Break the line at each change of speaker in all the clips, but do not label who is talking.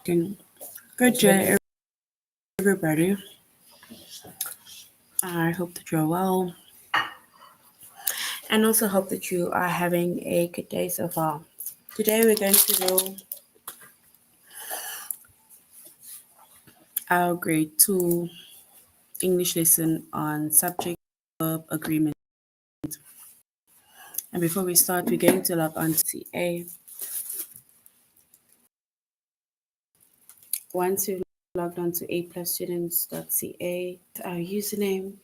Good day, everybody. I hope that you're well, and also hope that you are having a good day so far. Today, we're going to do our grade 2 English lesson on subject verb agreement. And before we start, we're going to log on to CA. Once you've logged on to aplusstudents.ca, our username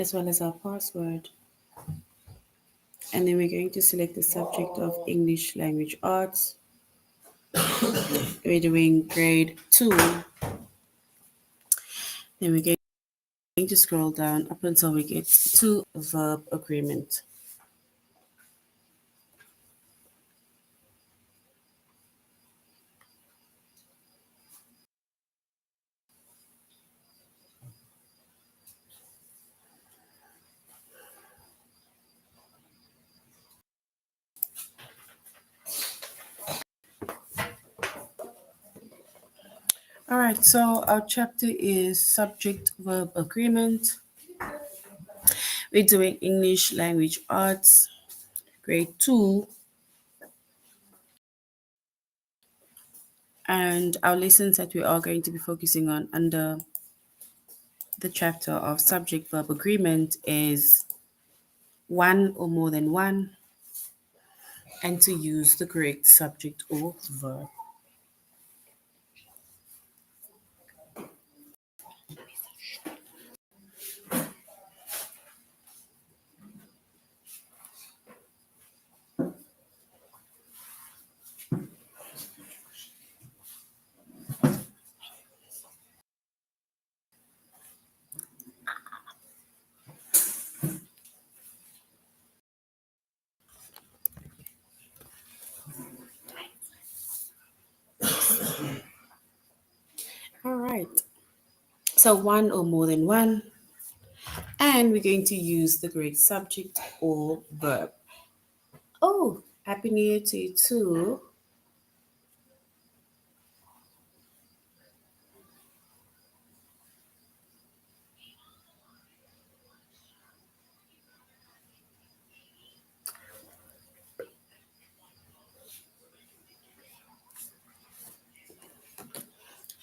as well as our password. And then we're going to select the subject of English language arts. We're doing grade 2. Then we're going to scroll down up until we get to verb agreement. All right, so our chapter is subject-verb agreement. We're doing English language arts, grade 2. And our lessons that we are going to be focusing on under the chapter of subject-verb agreement is one or more than one, and to use the correct subject or verb. All right. So one or more than one, and we're going to use the correct subject or verb. Oh, Happy New Year to you too.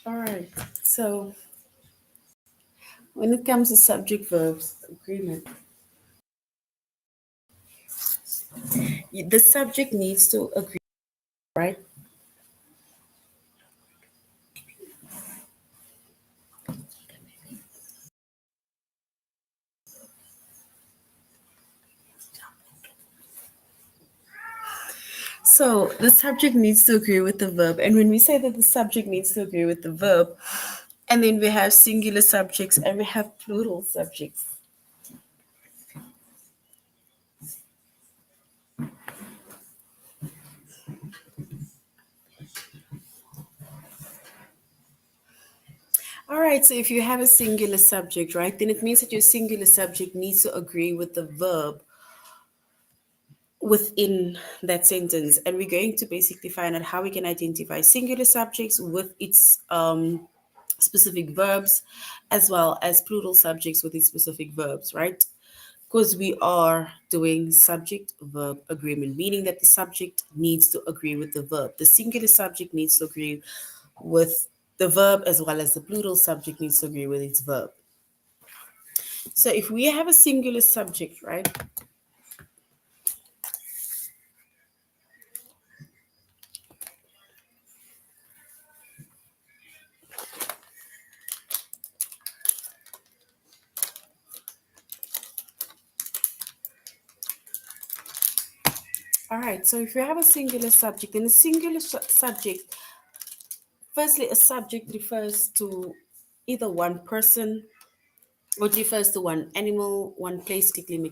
All right. So when it comes to subject verbs agreement, the subject needs to agree, right? So the subject needs to agree with the verb. And when we say that the subject needs to agree with the verb, and then we have singular subjects and we have plural subjects. All right, so if you have a singular subject, right, then it means that your singular subject needs to agree with the verb within that sentence. And we're going to basically find out how we can identify singular subjects with its specific verbs, as well as plural subjects with its specific verbs, right? Because we are doing subject-verb agreement, meaning that the subject needs to agree with the verb. The singular subject needs to agree with the verb, as well as the plural subject needs to agree with its verb. So if we have a singular subject, right? All right, so if you have a singular subject, then a singular subject, firstly, a subject refers to either one person or it refers to one animal, one place, particularly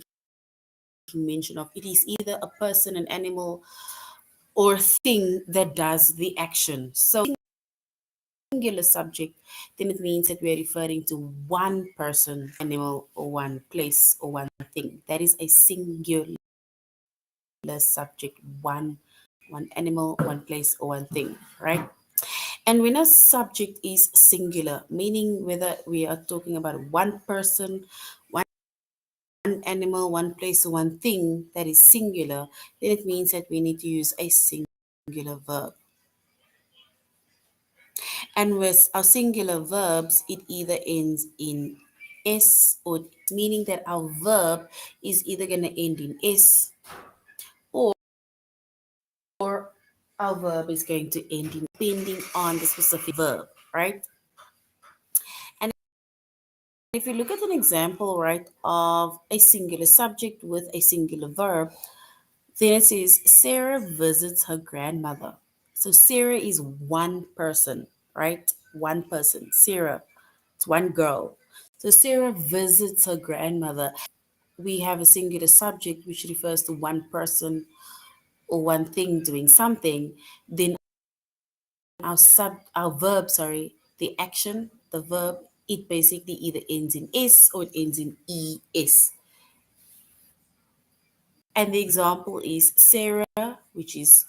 making mention of. It is either a person, an animal, or thing that does the action. So singular subject, then it means that we're referring to one person, animal, or one place, or one thing. That is a singular subject, one one animal, one place, or one thing, right? And when a subject is singular, meaning whether we are talking about one person, one animal, one place, or one thing that is singular, then it means that we need to use a singular verb. And with our singular verbs, it either ends in S or meaning that our verb is either going to end in S or our verb is going to end in depending on the specific verb, right? And if you look at an example, right, of a singular subject with a singular verb, then it says Sarah visits her grandmother. So Sarah is one person, right? One person. Sarah, it's one girl. So Sarah visits her grandmother. We have a singular subject which refers to one person or one thing doing something. Then our verb, sorry, the action, the verb, it basically either ends in S or it ends in ES. And the example is Sarah, which is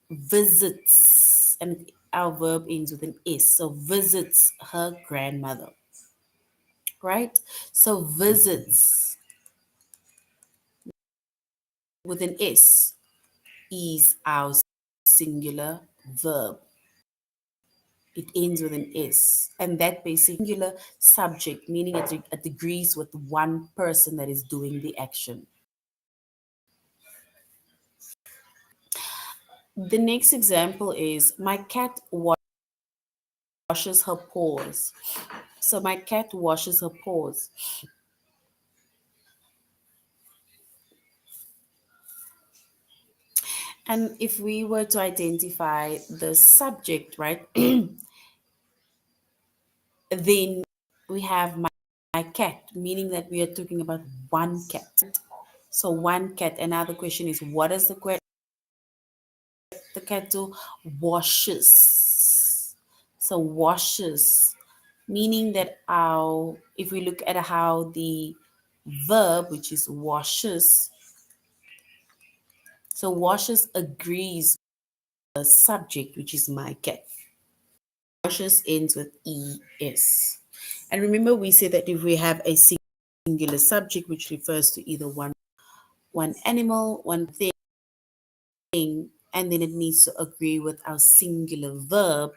visits, and our verb ends with an S. So visits her grandmother, right? So visits with an S is our singular verb. It ends with an S. And that basically singular subject, meaning it agrees with one person that is doing the action. The next example is my cat washes her paws. So my cat washes her paws. And if we were to identify the subject, right, then we have my cat, meaning that we are talking about one cat. So one cat. Another question is, what does the cat do? Washes. So washes, meaning that if we look at how the verb, which is washes, so washes agrees with the subject, which is my cat. Washes ends with es. And remember, we said that if we have a singular subject, which refers to either one animal, one thing, and then it needs to agree with our singular verb,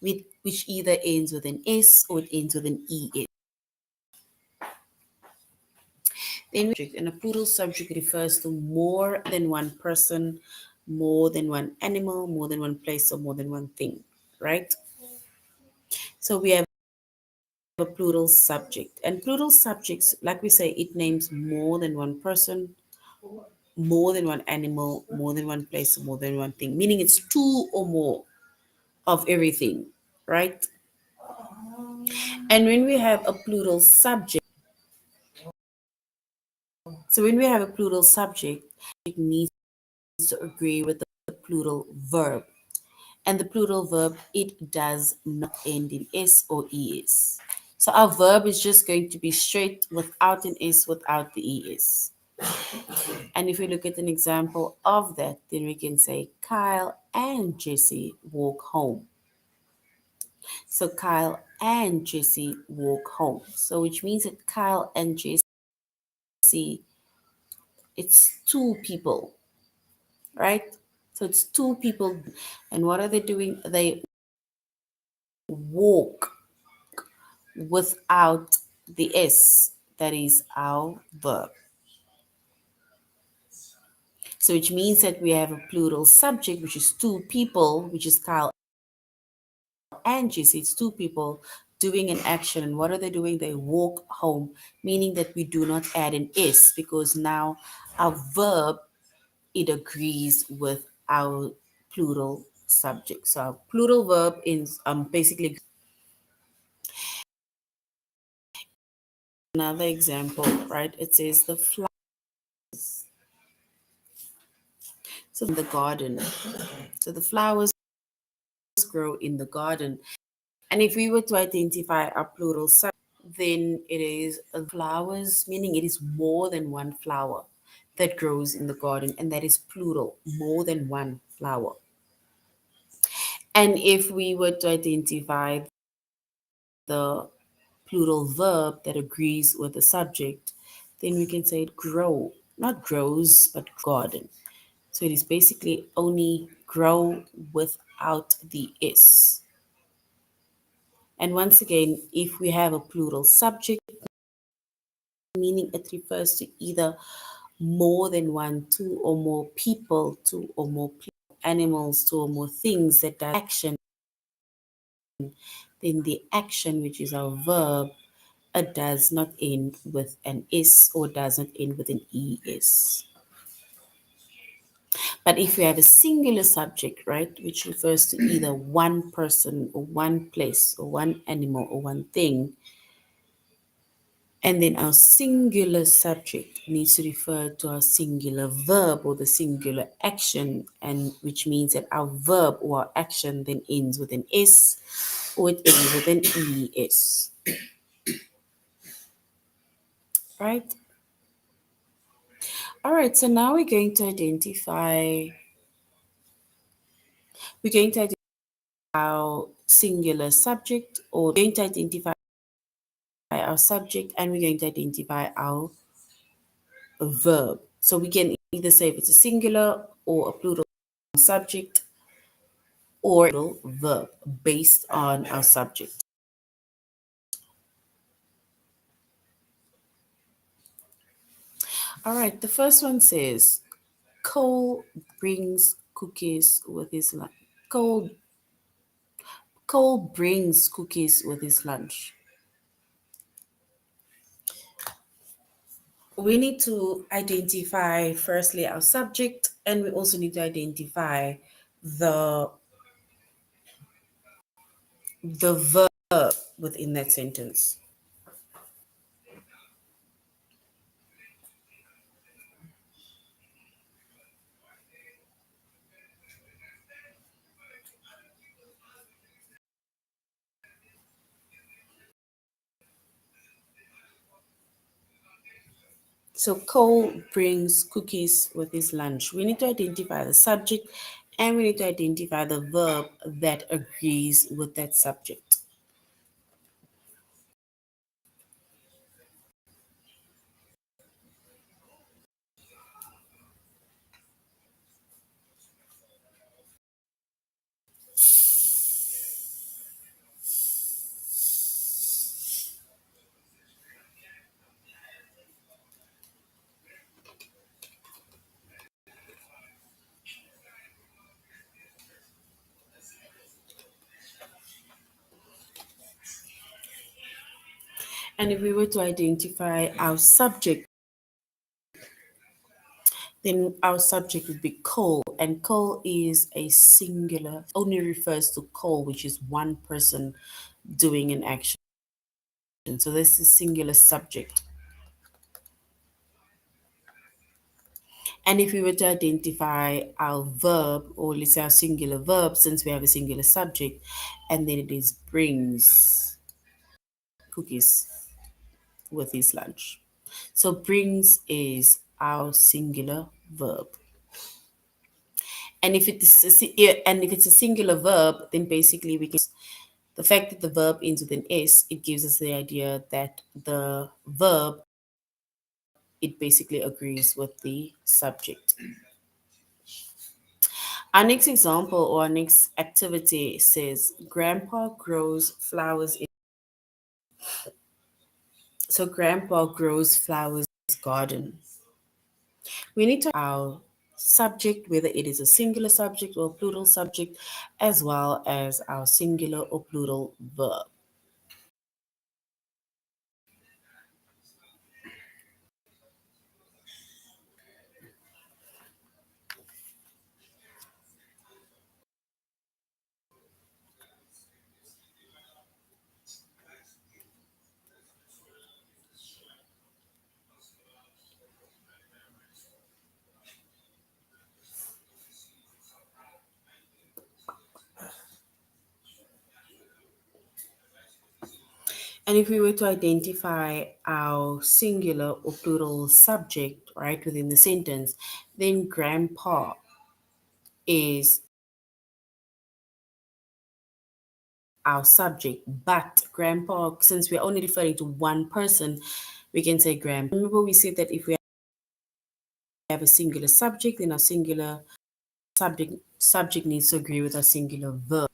which either ends with an S or it ends with an ES. Then and a plural subject refers to more than one person, more than one animal, more than one place, or more than one thing, right? So we have a plural subject. And plural subjects, like we say, it names more than one person, more than one animal, more than one place, more than one thing, meaning it's two or more of everything, right? And when we have a plural subject, so when we have a plural subject, it needs to agree with the plural verb. And the plural verb, it does not end in S or ES. So our verb is just going to be straight without an S, without the ES. And if we look at an example of that, then we can say Kyle and Jesse walk home. So Kyle and Jesse walk home. So which means that Kyle and Jesse, it's two people, right? So it's two people. And what are they doing? They walk without the S. That is our verb. So which means that we have a plural subject, which is two people, which is Kyle and Jesse. It's two people doing an action. And what are they doing? They walk home, meaning that we do not add an S because now our verb, it agrees with our plural subject. So our plural verb is basically another example, right? It says the flowers. So in the garden. So the flowers grow in the garden. And if we were to identify our plural subject, then it is flowers, meaning it is more than one flower. that grows in the garden, and that is plural, more than one flower. And if we were to identify the plural verb that agrees with the subject, then we can say it grow, not grows, but garden. So it is basically only grow without the s. And once again, if we have a plural subject, meaning it refers to either more than one, two or more people, two or more animals, two or more things that does action, then the action, which is our verb, it does not end with an s or does not end with an es. But if we have a singular subject, right, which refers to either one person or one place or one animal or one thing, and then our singular subject needs to refer to our singular verb or the singular action, and which means that our verb or our action then ends with an s or it ends with an es. Right? All right, so now we're going to identify our singular subject, or we're going to identify our subject, and we're going to identify our verb. So we can either say if it's a singular or a plural subject or a plural verb based on our subject. All right, the first one says, Cole brings cookies with his lunch. Cole brings cookies with his lunch. We need to identify firstly our subject, and we also need to identify the the verb within that sentence. So Cole brings cookies with his lunch. We need to identify the subject, and we need to identify the verb that agrees with that subject. And if we were to identify our subject, then our subject would be Cole, and Cole is a singular, only refers to Cole, which is one person doing an action. So this is singular subject. And if we were to identify our verb, or let's say our singular verb, since we have a singular subject, and then it is brings cookies with his lunch. So brings is our singular verb. And if it's a singular verb, then basically we can, the fact that the verb ends with an s, it gives us the idea that the verb, it basically agrees with the subject. Our next example, or our next activity, says Grandpa grows flowers in. So Grandpa grows flowers in his garden. We need to our subject, whether it is a singular subject or a plural subject, as well as our singular or plural verb. And if we were to identify our singular or plural subject, right, within the sentence, then grandpa is our subject. But grandpa, since we're only referring to one person, we can say grandpa. Remember, we said that if we have a singular subject, then our singular subject needs to agree with our singular verb.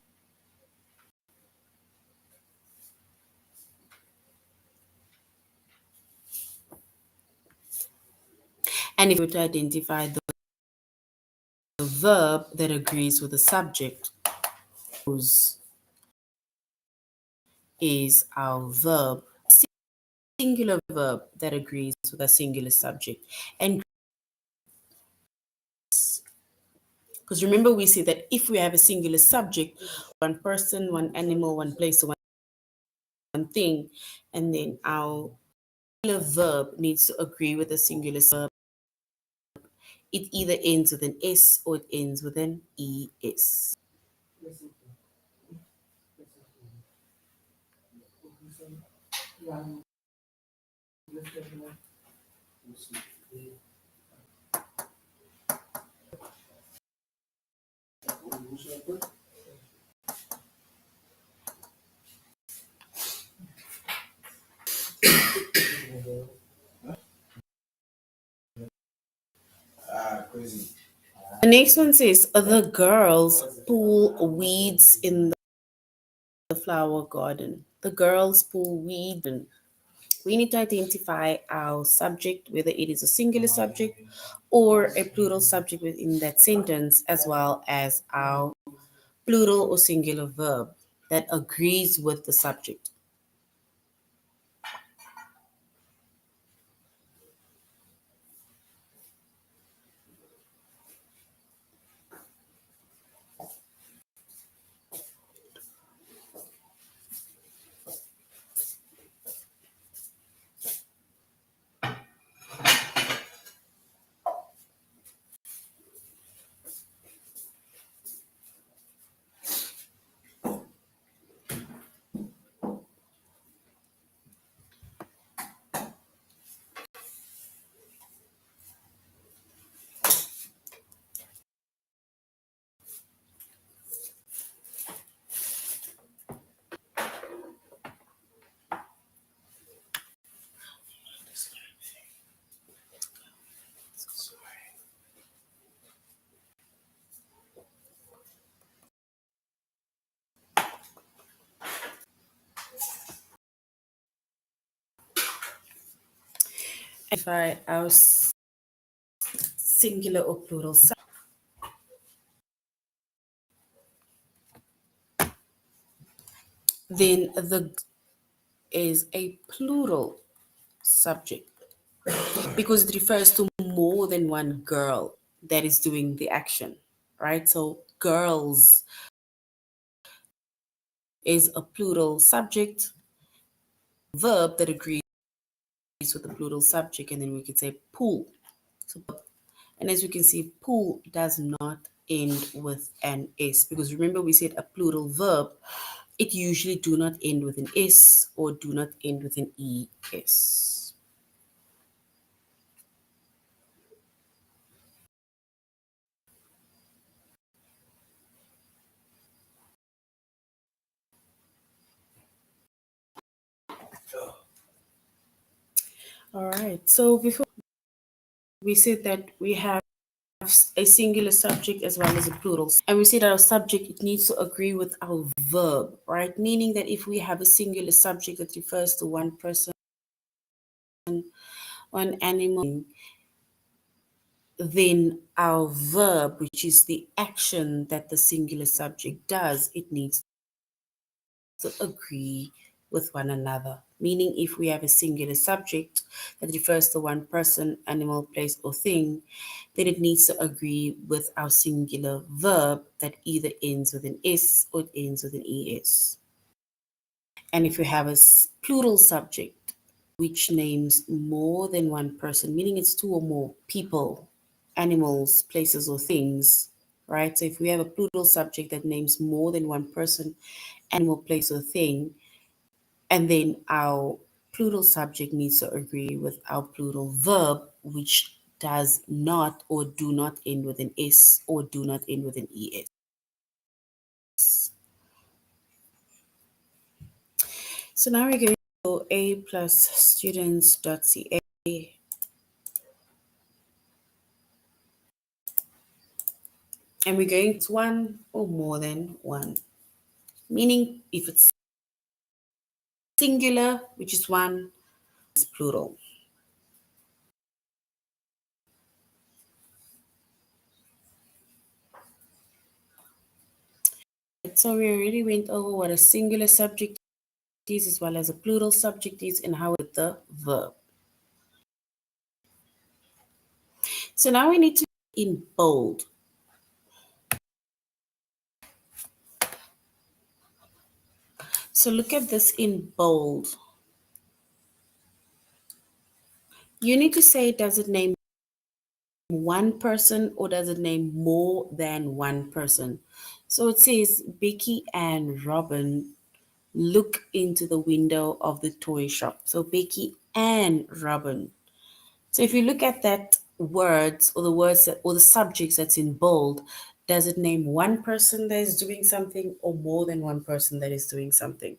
And if we were to identify the verb that agrees with the subject, is our verb, singular verb that agrees with a singular subject. And because remember, we say that if we have a singular subject, one person, one animal, one place, one thing, and then our singular verb needs to agree with a singular verb. It either ends with an S or it ends with an ES. The next one says the girls pull weeds in the flower garden. The girls pull weeds. We need to identify our subject, whether it is a singular subject or a plural subject within that sentence, as well as our plural or singular verb that agrees with the subject. Identify our singular or plural subject. Then the is a plural subject because it refers to more than one girl that is doing the action, right? So girls is a plural subject, verb that agrees with the plural subject, and then we could say pool. So, and as you can see, pool does not end with an S because remember we said a plural verb, it usually do not end with an S or do not end with an ES. All right, so before we said that we have a singular subject as well as a plural. And we say that our subject it needs to agree with our verb, right? Meaning that if we have a singular subject that refers to one person, one animal, then our verb, which is the action that the singular subject does, it needs to agree with one another. Meaning, if we have a singular subject that refers to one person, animal, place, or thing, then it needs to agree with our singular verb that either ends with an S or it ends with an ES. And if we have a plural subject which names more than one person, meaning it's two or more people, animals, places, or things, right? So if we have a plural subject that names more than one person, animal, place, or thing, And then our plural subject needs to agree with our plural verb, which does not or do not end with an S or do not end with an ES. So now we're going to A plus students.ca, and we're going to one or more than one, meaning if it's singular, which is one, it's plural. So we already went over what a singular subject is as well as a plural subject is and how with the verb. So now we need to in bold. So look at this in bold. You need to say, does it name one person or does it name more than one person? So it says Becky and Robin look into the window of the toy shop. So Becky and Robin. So if you look at that words or the subjects that's in bold, does it name one person that is doing something or more than one person that is doing something?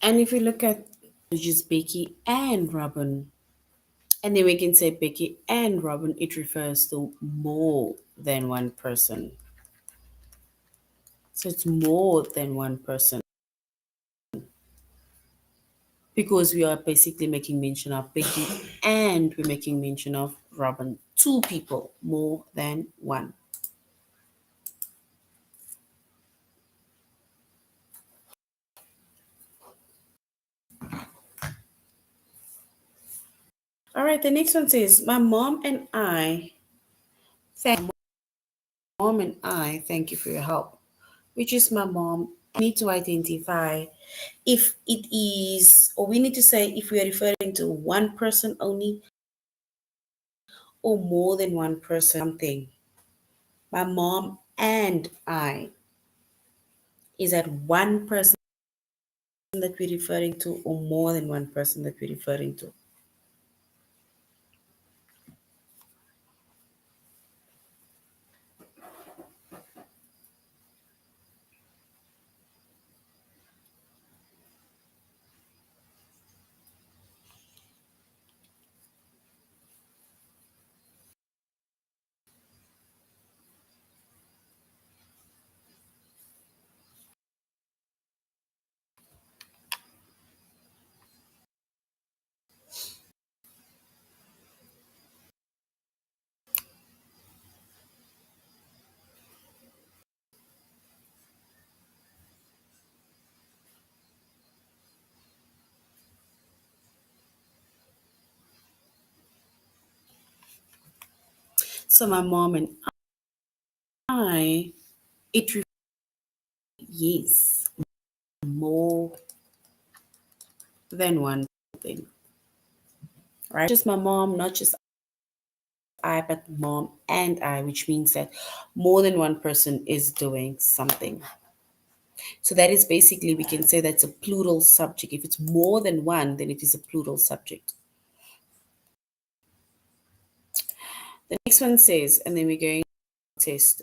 And if you look at just Becky and Robin, and then we can say Becky and Robin, it refers to more than one person. So it's more than one person because we are basically making mention of Becky and we're making mention of Robin. Two people, more than one. All right, the next one says, my mom and I thank you for your help, which is my mom. We need to identify if it is, or we need to say if we are referring to one person only or more than one person, something. My mom and I. Is that one person that we're referring to or more than one person that we're referring to? So my mom and I, it yes, more than one thing, right? Just my mom, not just I, but mom and I, which means that more than one person is doing something. So that is basically, we can say that's a plural subject. If it's more than one, then it is a plural subject. The next one says, and then we're going to test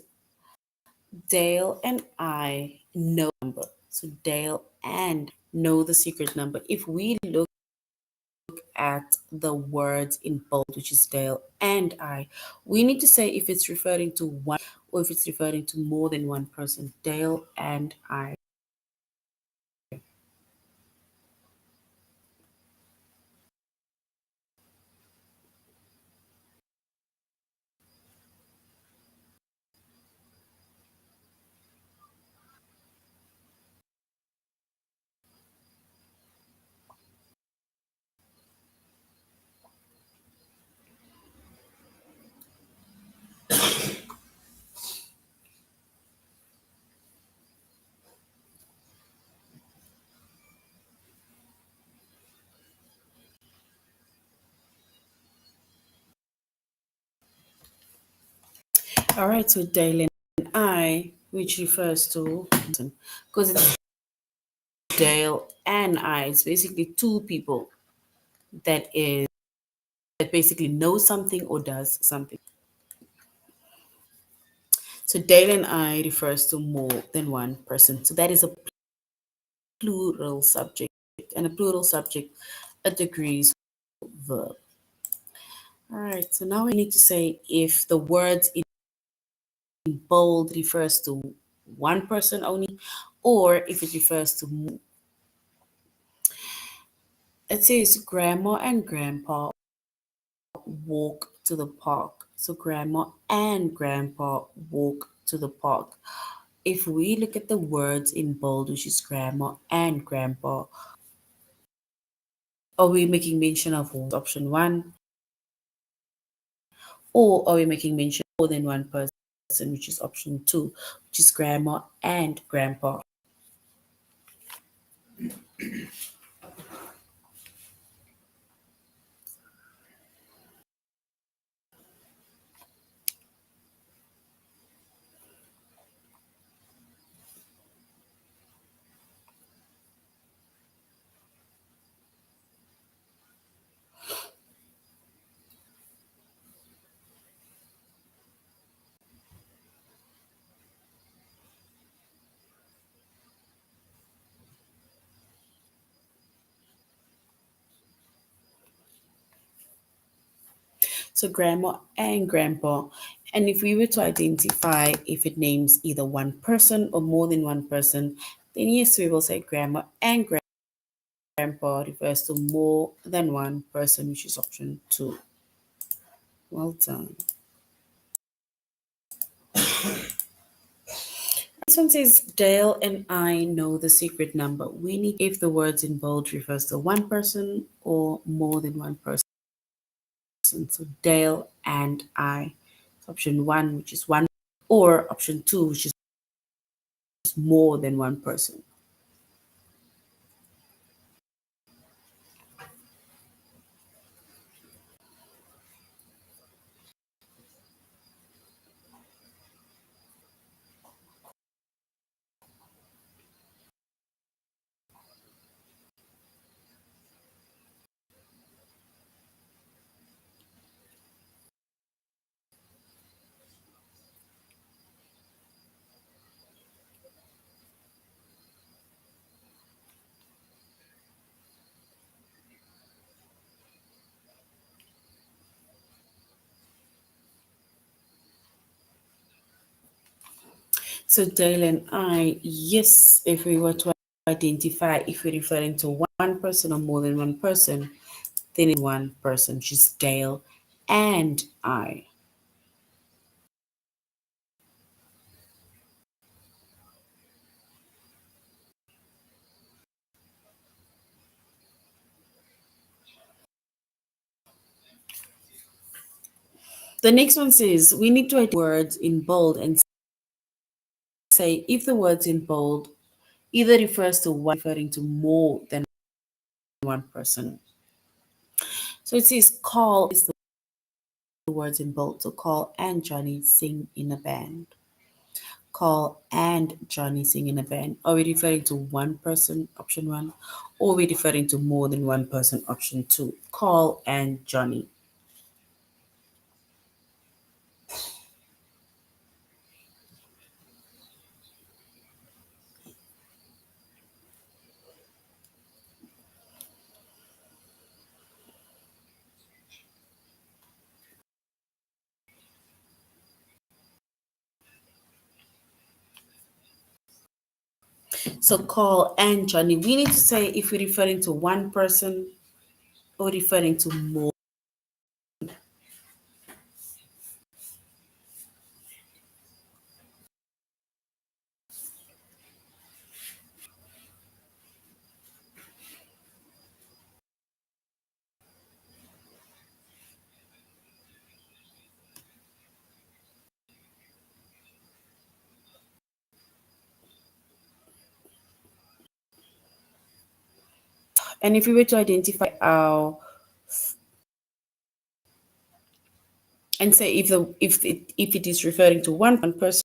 Dale and I know number. So Dale and know the secret number. If we look at the words in bold, which is Dale and I, we need to say if it's referring to one or if it's referring to more than one person. Dale and I. All right, so Dale and I, which refers to, because it's Dale and I, it's basically two people that basically know something or does something. So Dale and I refers to more than one person. So that is a plural subject, and a plural subject agrees verb. All right, so now we need to say if the words in bold refers to one person only, or if it refers to more. It says grandma and grandpa walk to the park. So grandma and grandpa walk to the park. If we look at the words in bold, which is grandma and grandpa, are we making mention of option one, or are we making mention of more than one person, which is option two, which is grandma and grandpa? So grandma and grandpa. And if we were to identify if it names either one person or more than one person, then yes, we will say grandma and grandpa refers to more than one person, which is option two. Well done. This one says Dale and I know the secret number. We need if the words in bold refers to one person or more than one person. So Dale and I. Option one, which is one, or option two, which is more than one person. So Dale and I, yes, if we were to identify if we're referring to one person or more than one person, then it's one person, which is Dale and I. The next one says we need to write words in bold and say if the words in bold either refers to one referring to more than one person. So it says call is the words in bold. So call and Johnny sing in a band. Call and Johnny sing in a band. Are we referring to one person, option one, or are we referring to more than one person, option two? Call and Johnny. So call and Johnny. We need to say if we're referring to one person or referring to more. And if we were to identify our and say if it is referring to one person,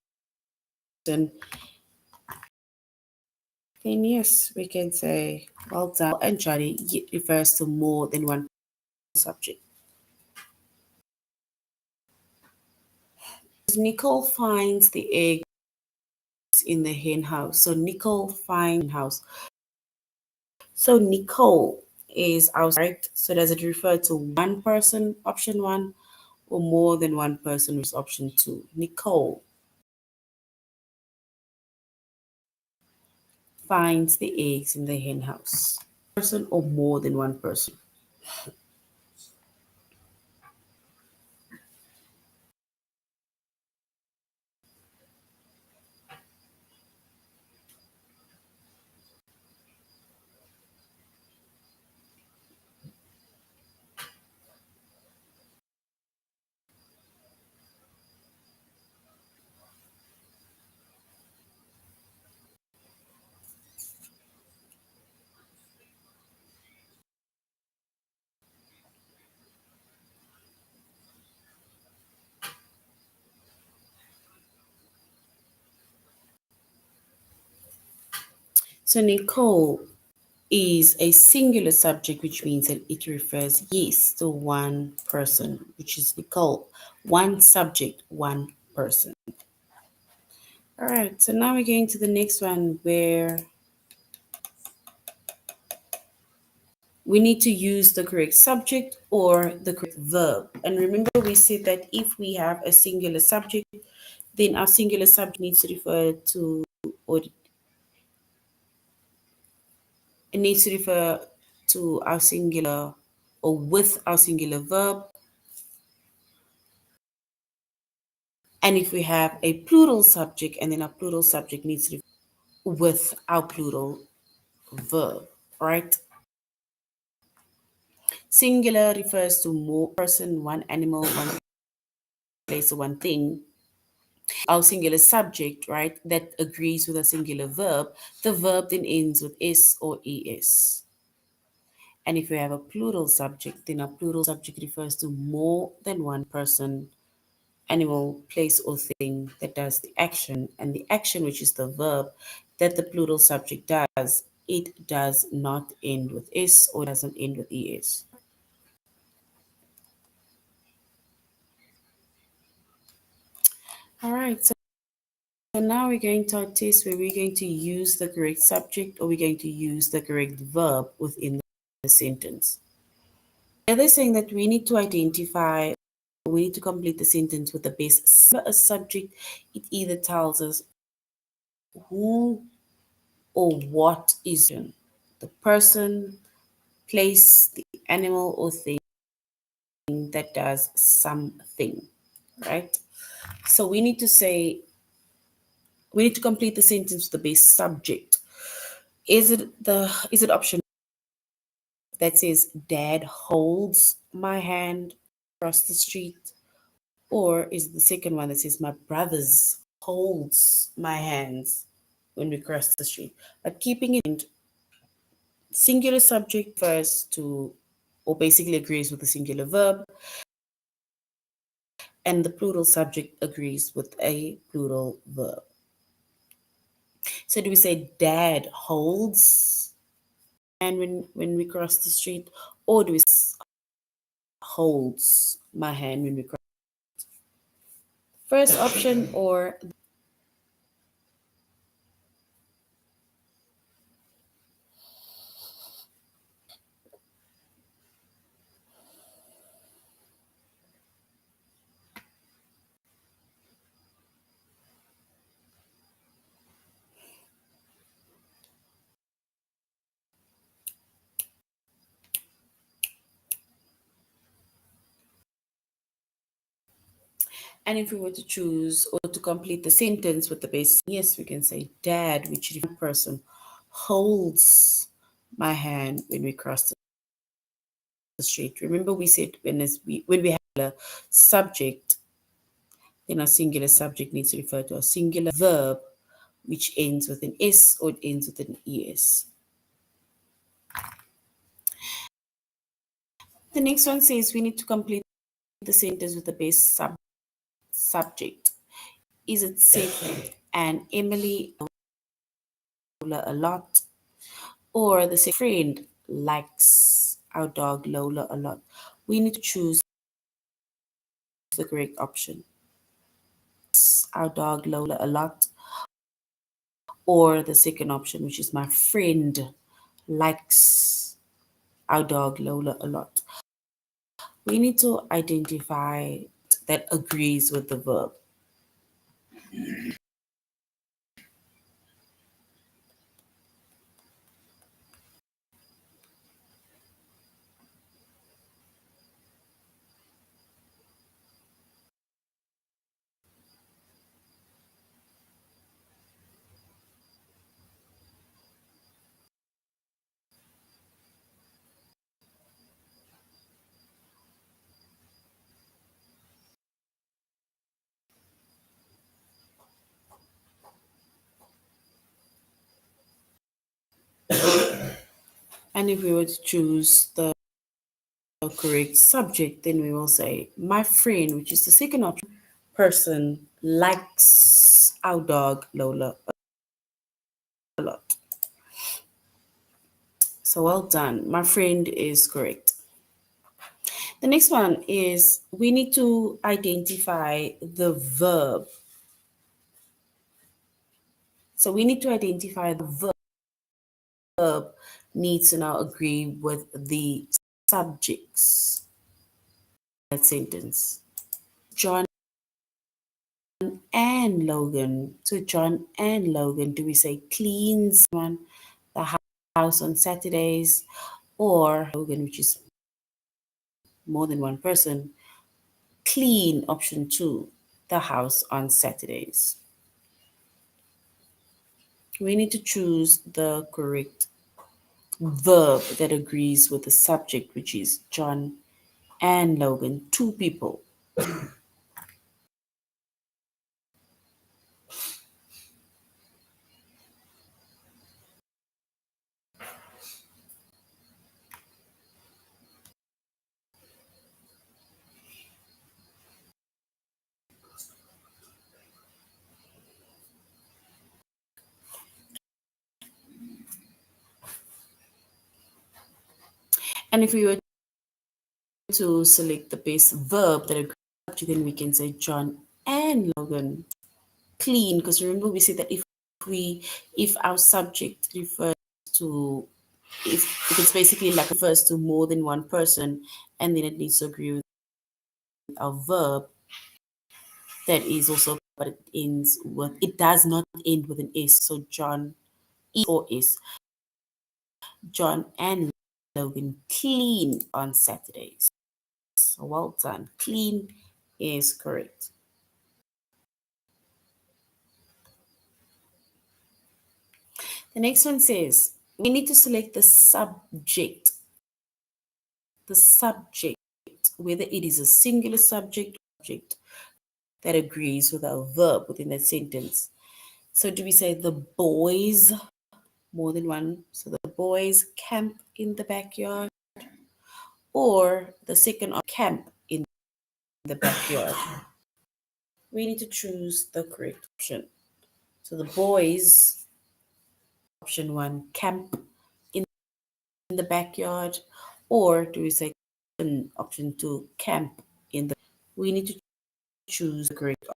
then yes, we can say well done and Johnny. It refers to more than one subject. Nicole finds the eggs in the hen house. So Nicole finds house. So Nicole is outside. So does it refer to one person, option one, or more than one person, which is option two? Nicole finds the eggs in the hen house. Person or more than one person? So Nicole is a singular subject, which means that it refers, yes, to one person, which is Nicole. One subject, one person. All right, so now we're going to the next one where we need to use the correct subject or the correct verb. And remember, we said that if we have a singular subject, then our singular subject needs to refer to, or it needs to refer to our singular or with our singular verb. And if we have a plural subject, and then our plural subject needs to refer with our plural verb, right? Singular refers to more person, one animal, one place, or one thing. Our singular subject, right, that agrees with a singular verb, the verb then ends with s or es. And if we have a plural subject, then our plural subject refers to more than one person, animal, place, or thing that does the action. And the action, which is the verb that the plural subject does, it does not end with s or doesn't end with es. All right, so now we're going to our test where we're going to use the correct subject or we're going to use the correct verb within the sentence. They're saying that we need to identify, we need to complete the sentence with the base a subject. It either tells us who or what is the person, place, the animal or thing that does something, right? So we need to say, we need to complete the sentence with the base subject. Is it option that says dad holds my hand across the street? Or is it the second one that says my brothers holds my hands when we cross the street? But keeping it in singular subject refers to, or basically agrees with the singular verb, and the plural subject agrees with a plural verb. So do we say dad holds and when we cross the street, or do we holds my hand when we cross? First option or, and if we were to choose or to complete the sentence with the base, yes, we can say dad, which is one person, holds my hand when we cross the street. Remember, we said when we have a subject, then our singular subject needs to refer to a singular verb, which ends with an s or it ends with an es. The next one says we need to complete the sentence with the best subject. Is it safe and Emily Lola a lot? Or the friend likes our dog Lola a lot? We need to choose the correct option. Our dog Lola a lot, or the second option, which is my friend likes our dog Lola a lot. We need to identify that agrees with the verb. And if we were to choose the correct subject, then we will say, my friend, which is the second option, person likes our dog Lola a lot. So well done. My friend is correct. The next one is we need to identify the verb. So we need to identify the verb needs to now agree with the subjects. That sentence. John and Logan. So John and Logan, do we say cleans one the house on Saturdays, or Logan, which is more than one person, clean option 2, the house on Saturdays? We need to choose the correct verb that agrees with the subject, which is John and Logan, two people. And if we were to select the best verb that agrees with the subject, then we can say John and Logan clean, because remember we said that if our subject refers to if it's basically like refers to more than one person, and then it needs to agree with our verb that is also, but it does not end with an S. So John E or S. John and Logan clean on Saturdays. So well done. Clean is correct. The next one says we need to select the subject, whether it is a singular subject or object that agrees with our verb within that sentence. So do we say the boys, more than one? So the boys camp in the backyard, or the second camp in the backyard? We need to choose the correct option. So the boys, option 1, camp in the backyard, or do we say option 2, camp in the? We need to choose the correct option.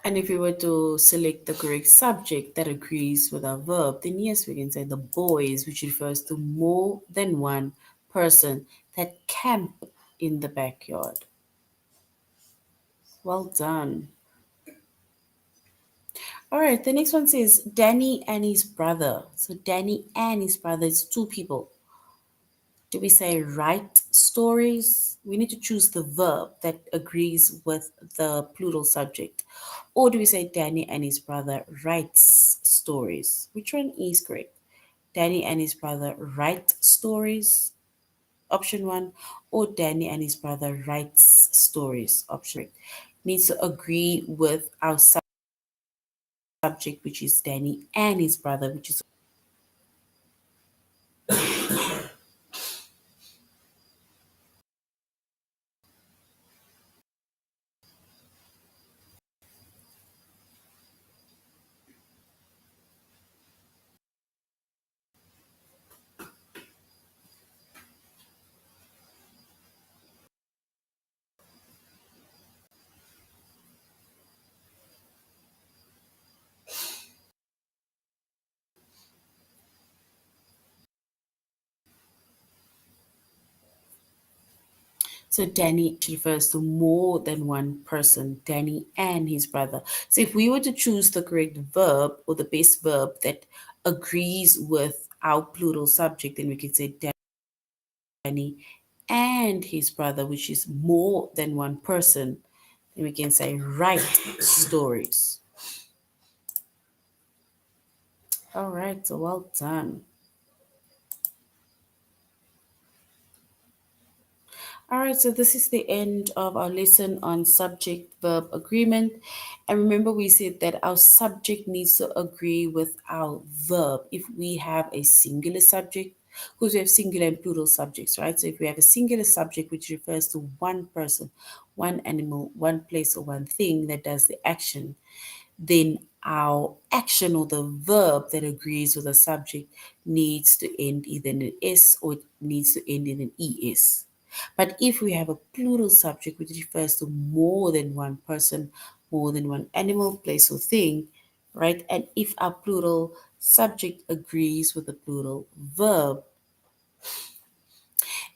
And if we were to select the correct subject that agrees with our verb, then yes, we can say the boys, which refers to more than one person that camp in the backyard. Well done. All right, the next one says Danny and his brother. So Danny and his brother is two people. Do we say write stories? We need to choose the verb that agrees with the plural subject. Or do we say Danny and his brother writes stories? Which one is correct? Danny and his brother write stories, option one, or Danny and his brother writes stories, option three. Needs to agree with our subject, which is Danny and his brother, which is so Danny refers to more than one person, Danny and his brother. So if we were to choose the correct verb or the best verb that agrees with our plural subject, then we could say Danny and his brother, which is more than one person. Then we can say write stories. All right, so well done. All right, so this is the end of our lesson on subject verb agreement. And remember, we said that our subject needs to agree with our verb. If we have a singular subject, because we have singular and plural subjects, right? So if we have a singular subject which refers to one person, one animal, one place, or one thing that does the action, then our action or the verb that agrees with the subject needs to end either in an S or it needs to end in an ES. But if we have a plural subject which refers to more than one person, more than one animal, place, or thing, right? And if our plural subject agrees with the plural verb,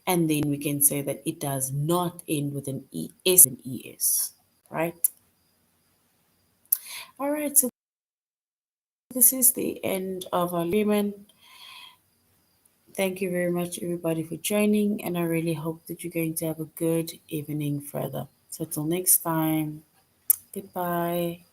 and then we can say that it does not end with an ES and ES, right? All right, so this is the end of our agreement. Thank you very much, everybody, for joining, and I really hope that you're going to have a good evening further. So, till next time, goodbye.